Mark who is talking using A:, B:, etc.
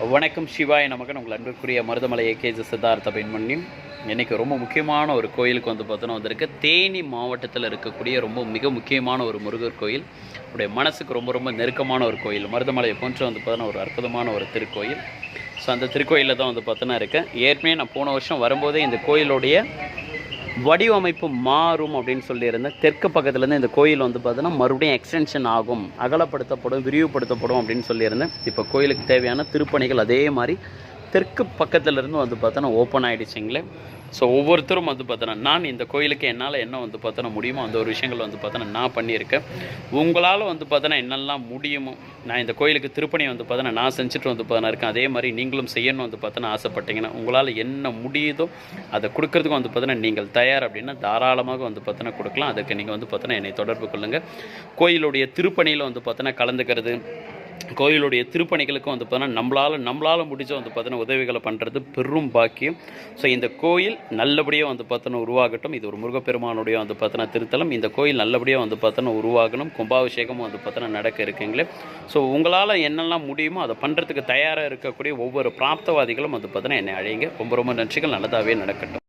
A: வணக்கம் சிவாய நமக்கு உங்கள் அன்புக்குரிய மருதமலை ஏகேஜி சித்தார்த்த பெண்மணியும் இன்றைக்கி ரொம்ப முக்கியமான ஒரு கோயிலுக்கு பார்த்தோன்னா வந்திருக்கு. தேனி மாவட்டத்தில் இருக்கக்கூடிய மிக முக்கியமான ஒரு முருகர் கோயில். உடைய மனசுக்கு ரொம்ப நெருக்கமான ஒரு கோயில். மருதமலையை போன்று பார்த்தோன்னா ஒரு அற்புதமான ஒரு திருக்கோயில். ஸோ அந்த திருக்கோயிலில் தான் பார்த்தோன்னா இருக்கேன். ஏற்கனவே நான் போன வருஷம் வரும்போதே இந்த கோயிலுடைய வடிவமைப்பு மாறும் அப்படின்னு சொல்லியிருந்தேன். தெற்கு பக்கத்துலேருந்து இந்த கோயில் பார்த்தோன்னா மறுபடியும் எக்ஸ்டென்ஷன் ஆகும், அகலப்படுத்தப்படும், விரிவுபடுத்தப்படும் அப்படின்னு சொல்லியிருந்தேன். இப்போ கோயிலுக்கு தேவையான திருப்பணிகள் அதே மாதிரி தெற்கு பக்கத்துலேருந்து பார்த்தோன்னா ஓப்பன் ஆகிடுச்சிங்களே. ஸோ ஒவ்வொருத்தரும் பார்த்தோன்னா நான் இந்த கோயிலுக்கு என்னால் என்ன பார்த்தோன்னா முடியுமோ அந்த ஒரு விஷயங்கள் பார்த்தோன்னா நான் பண்ணியிருக்கேன். உங்களால் பார்த்தோன்னா என்னெல்லாம் முடியுமோ நான் இந்த கோயிலுக்கு திருப்பணி பார்த்தோன்னா நான் செஞ்சுட்டு பார்த்தோன்னா இருக்கேன். அதே மாதிரி நீங்களும் செய்யணும் பார்த்தோன்னா ஆசைப்பட்டீங்கன்னா உங்களால் என்ன முடியுதோ அதை கொடுக்கறதுக்கு பார்த்தோன்னா நீங்கள் தயார் அப்படின்னா தாராளமாக பார்த்தோன்னா கொடுக்கலாம். அதுக்கு நீங்கள் பார்த்தோன்னா என்னை தொடர்பு கொள்ளுங்கள். கோயிலுடைய திருப்பணியில் பார்த்தோன்னா கலந்துக்கிறது, கோயிலுடைய திருப்பணிகளுக்கும் பார்த்தோன்னா நம்மளால் முடிஞ்ச பார்த்தோன்னா உதவிகளை பண்ணுறது பெரும் பாக்கியம். ஸோ இந்த கோயில் நல்லபடியாக பார்த்தோன்னா உருவாகட்டும். இது ஒரு முருகப்பெருமானுடைய பார்த்தோன்னா திருத்தலம். இந்த கோயில் நல்லபடியாக பார்த்தோன்னா உருவாகணும். கும்பாபிஷேகமும் பார்த்தோன்னா நடக்க இருக்குங்களே. ஸோ உங்களால் என்னெல்லாம் முடியுமோ அதை பண்ணுறதுக்கு தயாராக இருக்கக்கூடிய ஒவ்வொரு பிராப்தவாதிகளும் பார்த்தோன்னா என்னை அழைங்க. ரொம்ப நன்றிகள். நல்லதாகவே நடக்கட்டும்.